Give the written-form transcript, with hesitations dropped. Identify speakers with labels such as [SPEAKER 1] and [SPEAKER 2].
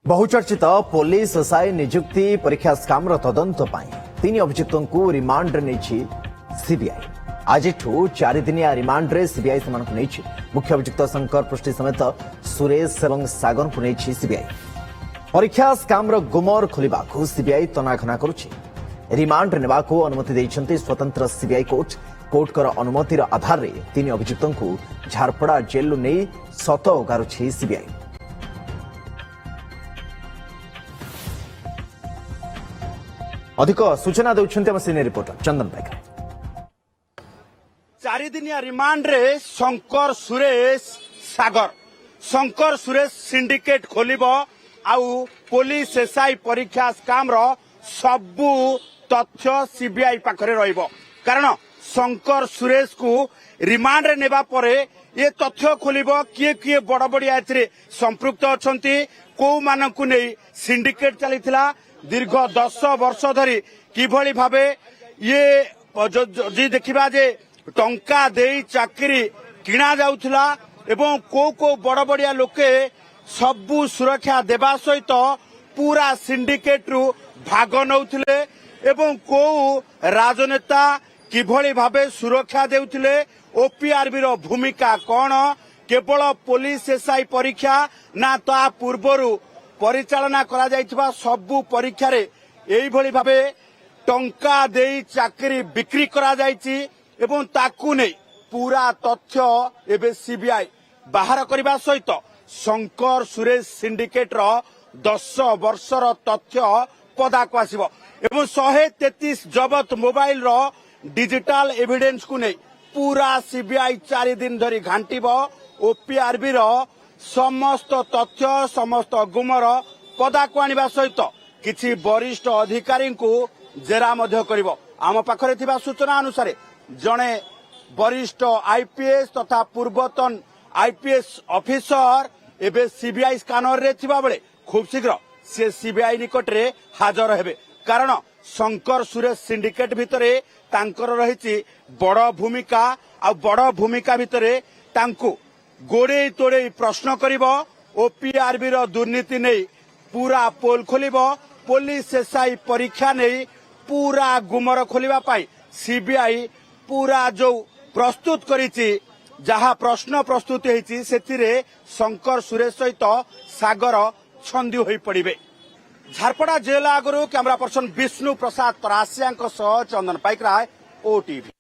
[SPEAKER 1] बहुचर्चित police SI नियुक्ति परीक्षा स्कामर तदंत तीन अभियुक्तों को रिमांड नहीं सीबीआई। आज 4 दिनिया रिमांड रे सीबीआई से मुख्य अभियुक्त शंकर पृष्टि समेत सुरेश और सागर को नहीं सीबीआई परीक्षा स्कामर गुमर खोलने को सीबीआई तनाघना करुछि। रिमांड नेबा को अनुमति देइछन्ति स्वतंत्र सीबीआई कोर्टकर अनुमतिर आधार रे तीन अभियुक्तों को झारपड़ा जेल नहीं सत ओगारुछि सीबीआई। अधिक सूचना देउछन्ति सीनियर रिपोर्टर चंदन पाइकर।
[SPEAKER 2] 4 दिनिया रिमांड रे शंकर सुरेश सिंडिकेट खोलिबो आउ पुलिस एसआई परीक्षा स्काम रो सबु तथ्य सीबीआई पाखरे रहिबो। कारण शंकर सुरेश को रिमांड रे नेबा परे ये तथ्य खोलिबो किए किए बड़ बड़िया एथिरे संपृक्त अछंती को मानकु नै सिंडिकेट चलीथिला दीर्घ 10 वर्ष धरी किभली भाबे ये जी देखिबा जे टंका देई चाकरी किणा जाउथिला एवं को बड़ बड़िया लोके सबु सुरक्षा देबा सहित पूरा सिंडिकेट रु भाग नउथिले एवं को राजनेता किभली भाबे सुरक्षा देउथिले ओपीआरबी रो भूमिका कोन केवल पुलिस एसआई परीक्षा ना ता पूर्वरु परिचालना करा जाइथिबा सबु परीक्षा रे एई भली भाबे टंका देई चाकरी बिक्री करा जाइछि एवं ताकू नै पूरा तथ्य एबे सीबीआई बाहर करबा सहित शंकर सुरेश सिंडिकेट रो 10 वर्षर तथ्य पदाक आसीबो एवं 133 जबत मोबाइल रो डिजिटल एविडेंस को नै पूरा सीबीआई 4 दिन धरी घांटीबो ओपीआरबी रो समस्त तथ्य समस्त गुमर पदाक आनिबा सहित किछि वरिष्ठ अधिकारी को जेरा मध्य करिबो। आम पाखरे थिबा सूचना अनुसार जणे वरिष्ठ आईपीएस तथा पूर्वतन आईपीएस ऑफिसर एबे सीबीआई स्कैनर रे थिबा बेले खूब शीघ्र से सीबीआई निकट रे हाजर हेबे। कारण शंकर सुरेश सिंडिकेट भितरे तांकर रहिछि बड़ भूमिका आ बड़ भूमिका भितरे तांको गोड़े तोड़े प्रश्न करिबो ओपीआरबी रो दुर्नीति नहीं पूरा पोल खोलिबो पुलिस एसआई परीक्षा नहीं पूरा गुमर खोलिबा पाई सीबीआई पूरा जो प्रस्तुत करिछि जहा प्रश्न प्रस्तुत हेछि सेतिरे शंकर सुरेश सहित सागर छंदी होई पड़िबे। झारपड़ा जेल आगरु कैमरा पर्सन विष्णु प्रसाद परासिया सह चंदन पाइकराय ओटीवी।